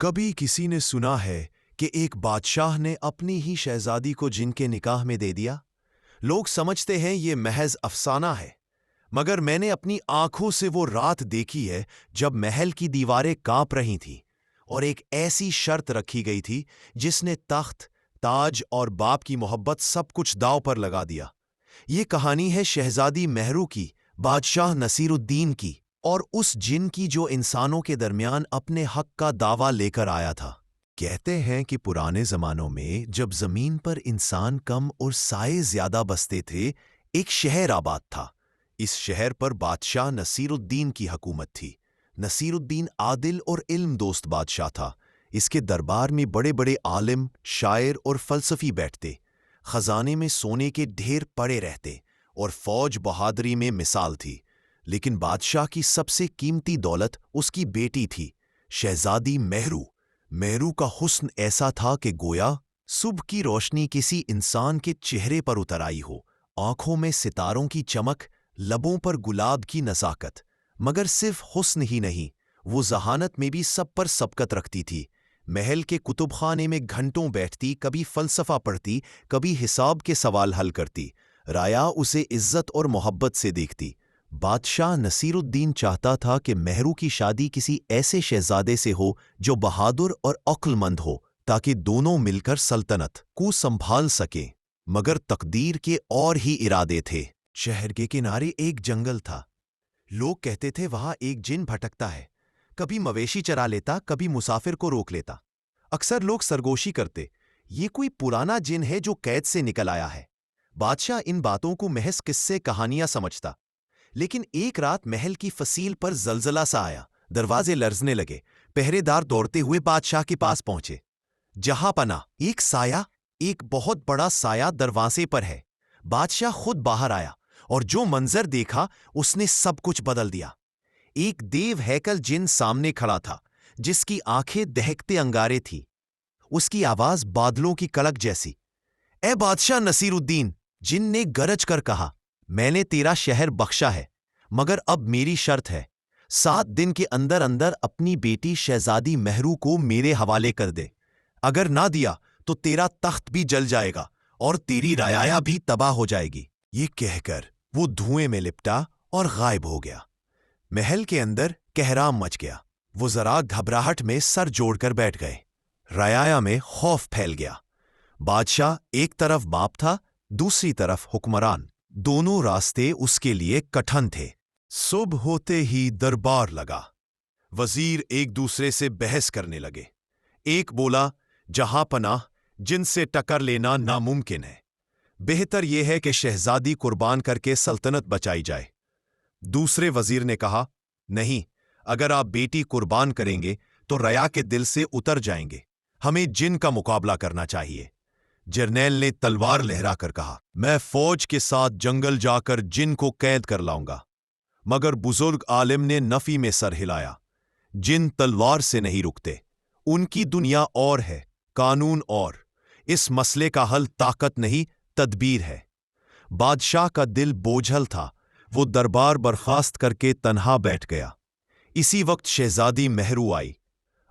کبھی کسی نے سنا ہے کہ ایک بادشاہ نے اپنی ہی شہزادی کو جن کے نکاح میں دے دیا۔ لوگ سمجھتے ہیں یہ محض افسانہ ہے، مگر میں نے اپنی آنکھوں سے وہ رات دیکھی ہے جب محل کی دیواریں کانپ رہی تھیں اور ایک ایسی شرط رکھی گئی تھی جس نے تخت، تاج اور باپ کی محبت سب کچھ داؤ پر لگا دیا۔ یہ کہانی ہے شہزادی مہرو کی، بادشاہ نصیر الدین کی، اور اس جن کی جو انسانوں کے درمیان اپنے حق کا دعویٰ لے کر آیا تھا۔ کہتے ہیں کہ پرانے زمانوں میں جب زمین پر انسان کم اور سائے زیادہ بستے تھے، ایک شہر آباد تھا۔ اس شہر پر بادشاہ نصیر الدین کی حکومت تھی۔ نصیر الدین عادل اور علم دوست بادشاہ تھا۔ اس کے دربار میں بڑے بڑے عالم، شاعر اور فلسفی بیٹھتے، خزانے میں سونے کے ڈھیر پڑے رہتے اور فوج بہادری میں مثال تھی۔ لیکن بادشاہ کی سب سے قیمتی دولت اس کی بیٹی تھی، شہزادی مہرو۔ مہرو کا حسن ایسا تھا کہ گویا صبح کی روشنی کسی انسان کے چہرے پر اتر آئی ہو، آنکھوں میں ستاروں کی چمک، لبوں پر گلاب کی نزاکت۔ مگر صرف حسن ہی نہیں، وہ ذہانت میں بھی سب پر سبقت رکھتی تھی۔ محل کے کتب خانے میں گھنٹوں بیٹھتی، کبھی فلسفہ پڑھتی، کبھی حساب کے سوال حل کرتی۔ رعایا اسے عزت اور محبت سے دیکھتی۔ بادشاہ نصیر الدین چاہتا تھا کہ مہرو کی شادی کسی ایسے شہزادے سے ہو جو بہادر اور عقل مند ہو، تاکہ دونوں مل کر سلطنت کو سنبھال سکیں۔ مگر تقدیر کے اور ہی ارادے تھے۔ شہر کے کنارے ایک جنگل تھا۔ لوگ کہتے تھے وہاں ایک جن بھٹکتا ہے، کبھی مویشی چرا لیتا، کبھی مسافر کو روک لیتا۔ اکثر لوگ سرگوشی کرتے، یہ کوئی پرانا جن ہے جو قید سے نکل آیا ہے۔ بادشاہ ان باتوں کو محض قصے کہانیاں سمجھتا۔ لیکن ایک رات محل کی فصیل پر زلزلہ سا آیا، دروازے لرزنے لگے، پہرے دار دوڑتے ہوئے بادشاہ کے پاس پہنچے۔ جہاں پناہ، ایک سایہ، ایک بہت بڑا سایہ دروازے پر ہے۔ بادشاہ خود باہر آیا اور جو منظر دیکھا اس نے سب کچھ بدل دیا۔ ایک دیو ہیکل جن سامنے کھڑا تھا، جس کی آنکھیں دہکتے انگارے تھی۔ اس کی آواز بادلوں کی کڑک جیسی۔ اے بادشاہ نصیر الدین، جن نے گرج کر کہا، میں نے تیرا شہر بخشا ہے، مگر اب میری شرط ہے، 7 دن کے اندر اندر اپنی بیٹی شہزادی مہرو کو میرے حوالے کر دے۔ اگر نہ دیا تو تیرا تخت بھی جل جائے گا اور تیری رعایا بھی تباہ ہو جائے گی۔ یہ کہہ کر وہ دھوئیں میں لپٹا اور غائب ہو گیا۔ محل کے اندر کہرام مچ گیا۔ وہ ذرا گھبراہٹ میں سر جوڑ کر بیٹھ گئے۔ رعایا میں خوف پھیل گیا۔ بادشاہ ایک طرف باپ تھا، دوسری طرف حکمران۔ دونوں راستے اس کے لیے کٹھن تھے۔ صبح ہوتے ہی دربار لگا۔ وزیر ایک دوسرے سے بحث کرنے لگے۔ ایک بولا، جہاں پناہ، جن سے ٹکر لینا ناممکن ہے۔ بہتر یہ ہے کہ شہزادی قربان کر کے سلطنت بچائی جائے۔ دوسرے وزیر نے کہا، نہیں، اگر آپ بیٹی قربان کریں گے تو رعایا کے دل سے اتر جائیں گے۔ ہمیں جن کا مقابلہ کرنا چاہیے۔ جرنیل نے تلوار لہرا کر کہا، میں فوج کے ساتھ جنگل جا کر جن کو قید کر لاؤں گا۔ مگر بزرگ عالم نے نفی میں سر ہلایا۔ جن تلوار سے نہیں رکتے، ان کی دنیا اور ہے، قانون اور۔ اس مسئلے کا حل طاقت نہیں، تدبیر ہے۔ بادشاہ کا دل بوجھل تھا۔ وہ دربار برخاست کر کے تنہا بیٹھ گیا۔ اسی وقت شہزادی مہرو آئی۔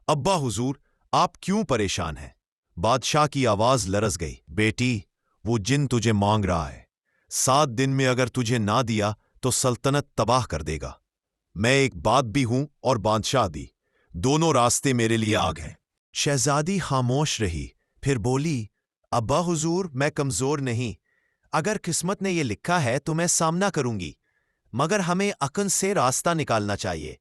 ابا حضور، آپ کیوں پریشان ہیں؟ بادشاہ کی آواز لرز گئی۔ بیٹی، وہ جن تجھے مانگ رہا ہے۔ 7 دن میں اگر تجھے نہ دیا تو سلطنت تباہ کر دے گا۔ میں ایک باپ بھی ہوں اور بادشاہ بھی، دونوں راستے میرے لیے آگ ہیں۔ شہزادی خاموش رہی، پھر بولی، ابا حضور، میں کمزور نہیں۔ اگر قسمت نے یہ لکھا ہے تو میں سامنا کروں گی، مگر ہمیں عقل سے راستہ نکالنا چاہیے۔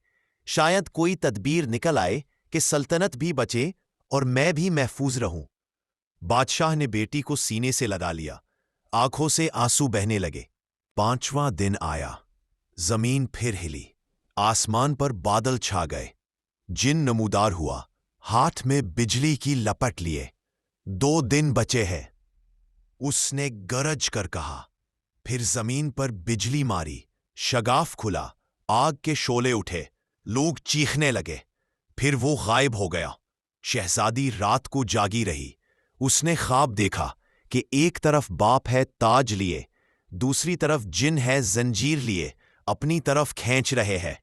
شاید کوئی تدبیر نکل آئے کہ سلطنت بھی بچے اور میں بھی محفوظ رہوں۔ بادشاہ نے بیٹی کو سینے سے لگا لیا، آنکھوں سے آنسو بہنے لگے۔ 5واں دن آیا، زمین پھر ہلی، آسمان پر بادل چھا گئے۔ جن نمودار ہوا، ہاتھ میں بجلی کی لپٹ لیے۔ 2 دن بچے ہیں، اس نے گرج کر کہا۔ پھر زمین پر بجلی ماری، شگاف کھلا، آگ کے شعلے اٹھے، لوگ چیخنے لگے۔ پھر وہ غائب ہو گیا۔ شہزادی رات کو جاگی رہی۔ اس نے خواب دیکھا کہ ایک طرف باپ ہے تاج لیے، دوسری طرف جن ہے زنجیر لیے، اپنی طرف کھینچ رہے ہیں۔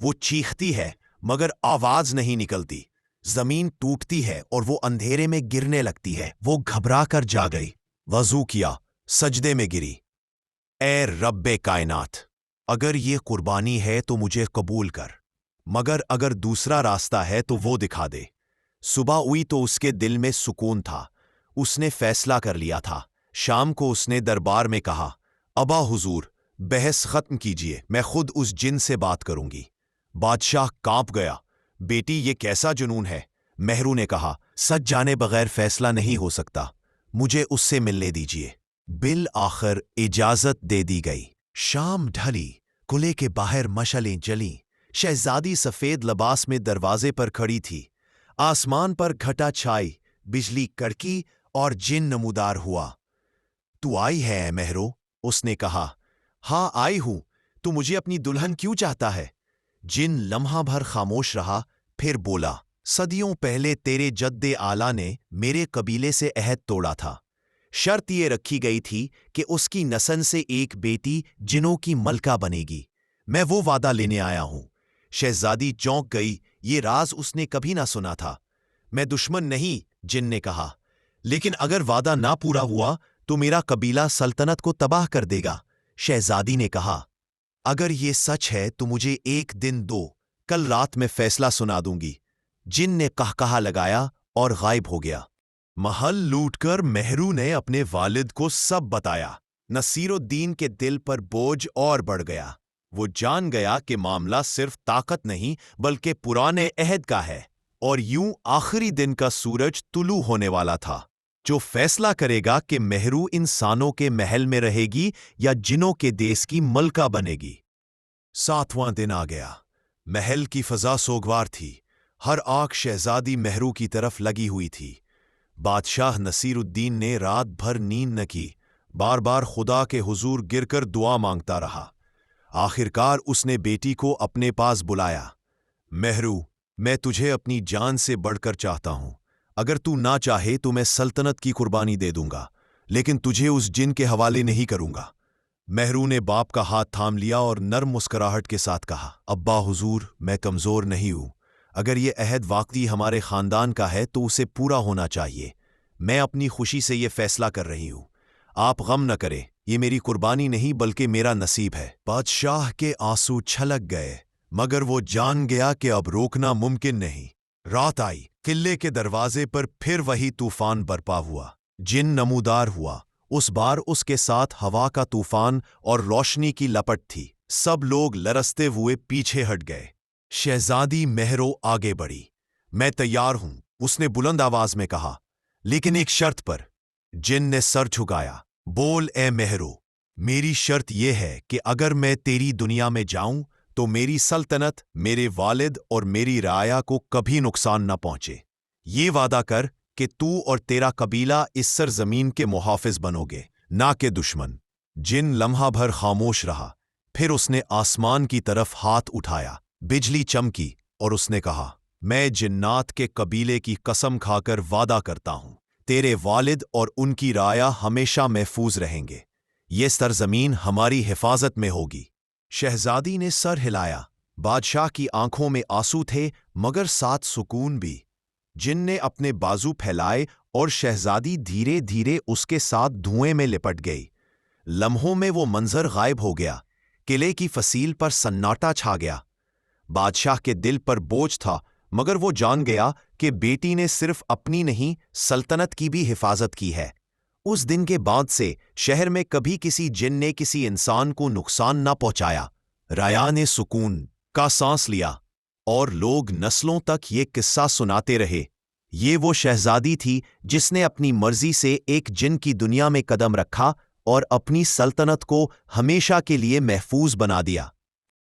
وہ چیختی ہے مگر آواز نہیں نکلتی۔ زمین ٹوٹتی ہے اور وہ اندھیرے میں گرنے لگتی ہے۔ وہ گھبرا کر جا گئی، وضو کیا، سجدے میں گری۔ اے رب کائنات، اگر یہ قربانی ہے تو مجھے قبول کر، مگر اگر دوسرا راستہ ہے تو وہ دکھا دے۔ صبح ہوئی تو اس کے دل میں سکون تھا، اس نے فیصلہ کر لیا تھا۔ شام کو اس نے دربار میں کہا، ابا حضور، بحث ختم کیجئے، میں خود اس جن سے بات کروں گی۔ بادشاہ کانپ گیا، بیٹی یہ کیسا جنون ہے؟ مہرو نے کہا، سچ جانے بغیر فیصلہ نہیں ہو سکتا، مجھے اس سے ملنے دیجئے۔ بالآخر اجازت دے دی گئی۔ شام ڈھلی، قلعے کے باہر مشعلیں جلیں۔ شہزادی سفید لباس میں دروازے پر کھڑی تھی۔ آسمان پر گھٹا چھائی، بجلی کڑکی اور جن نمودار ہوا۔ تو آئی ہے اے مہرو؟ اس نے کہا۔ ہاں آئی ہوں، تو مجھے اپنی دلہن کیوں چاہتا ہے؟ جن لمحہ بھر خاموش رہا، پھر بولا، صدیوں پہلے تیرے جد اعلیٰ نے میرے قبیلے سے عہد توڑا تھا۔ شرط یہ رکھی گئی تھی کہ اس کی نسل سے ایک بیٹی جنوں کی ملکہ بنے گی۔ میں وہ وعدہ لینے آیا ہوں۔ شہزادی چونک گئی، یہ راز اس نے کبھی نہ سنا تھا۔ میں دشمن نہیں، جن نے کہا، لیکن اگر وعدہ نہ پورا ہوا تو میرا قبیلہ سلطنت کو تباہ کر دے گا۔ شہزادی نے کہا، اگر یہ سچ ہے تو مجھے ایک دن دو، کل رات میں فیصلہ سنا دوں گی۔ جن نے قہقہا لگایا اور غائب ہو گیا۔ محل لوٹ کر مہرو نے اپنے والد کو سب بتایا۔ نصیر الدین کے دل پر بوجھ اور بڑھ گیا۔ وہ جان گیا کہ معاملہ صرف طاقت نہیں بلکہ پرانے عہد کا ہے، اور یوں آخری دن کا سورج طلوع ہونے والا تھا، جو فیصلہ کرے گا کہ مہرو انسانوں کے محل میں رہے گی یا جنوں کے دیس کی ملکہ بنے گی۔ 7واں دن آ گیا۔ محل کی فضا سوگوار تھی، ہر آنکھ شہزادی مہرو کی طرف لگی ہوئی تھی۔ بادشاہ نصیر الدین نے رات بھر نیند نہ کی، بار بار خدا کے حضور گر کر دعا مانگتا رہا۔ آخرکار اس نے بیٹی کو اپنے پاس بلایا۔ مہرو، میں تجھے اپنی جان سے بڑھ کر چاہتا ہوں۔ اگر تو نہ چاہے تو میں سلطنت کی قربانی دے دوں گا، لیکن تجھے اس جن کے حوالے نہیں کروں گا۔ مہرو نے باپ کا ہاتھ تھام لیا اور نرم مسکراہٹ کے ساتھ کہا، ابا حضور، میں کمزور نہیں ہوں۔ اگر یہ عہد واقعی ہمارے خاندان کا ہے تو اسے پورا ہونا چاہیے۔ میں اپنی خوشی سے یہ فیصلہ کر رہی ہوں۔ آپ غم نہ کریں، یہ میری قربانی نہیں بلکہ میرا نصیب ہے۔ بادشاہ کے آنسو چھلک گئے، مگر وہ جان گیا کہ اب روکنا ممکن نہیں۔ رات آئی، قلعے کے دروازے پر پھر وہی طوفان برپا ہوا۔ جن نمودار ہوا، اس بار اس کے ساتھ ہوا کا طوفان اور روشنی کی لپٹ تھی۔ سب لوگ لرزتے ہوئے پیچھے ہٹ گئے۔ شہزادی مہرو آگے بڑھی۔ میں تیار ہوں، اس نے بلند آواز میں کہا، لیکن ایک شرط پر۔ جن نے سر جھکایا۔ بول اے مہرو، میری شرط یہ ہے کہ اگر میں تیری دنیا میں جاؤں تو میری سلطنت، میرے والد اور میری رعایا کو کبھی نقصان نہ پہنچے۔ یہ وعدہ کر کہ تو اور تیرا قبیلہ اس سرزمین کے محافظ بنو گے، نہ کہ دشمن۔ جن لمحہ بھر خاموش رہا، پھر اس نے آسمان کی طرف ہاتھ اٹھایا۔ بجلی چمکی اور اس نے کہا، میں جنات کے قبیلے کی قسم کھا کر وعدہ کرتا ہوں، تیرے والد اور ان کی رعایا ہمیشہ محفوظ رہیں گے۔ یہ سرزمین ہماری حفاظت میں ہوگی۔ شہزادی نے سر ہلایا۔ بادشاہ کی آنکھوں میں آنسو تھے مگر ساتھ سکون بھی۔ جن نے اپنے بازو پھیلائے اور شہزادی دھیرے دھیرے اس کے ساتھ دھوئیں میں لپٹ گئی۔ لمحوں میں وہ منظر غائب ہو گیا۔ قلعے کی فصیل پر سناٹا چھا گیا۔ بادشاہ کے دل پر بوجھ تھا مگر وہ جان گیا کہ بیٹی نے صرف اپنی نہیں سلطنت کی بھی حفاظت کی ہے۔ اس دن کے بعد سے شہر میں کبھی کسی جن نے کسی انسان کو نقصان نہ پہنچایا۔ رعایا نے سکون کا سانس لیا اور لوگ نسلوں تک یہ قصہ سناتے رہے۔ یہ وہ شہزادی تھی جس نے اپنی مرضی سے ایک جن کی دنیا میں قدم رکھا اور اپنی سلطنت کو ہمیشہ کے لیے محفوظ بنا دیا۔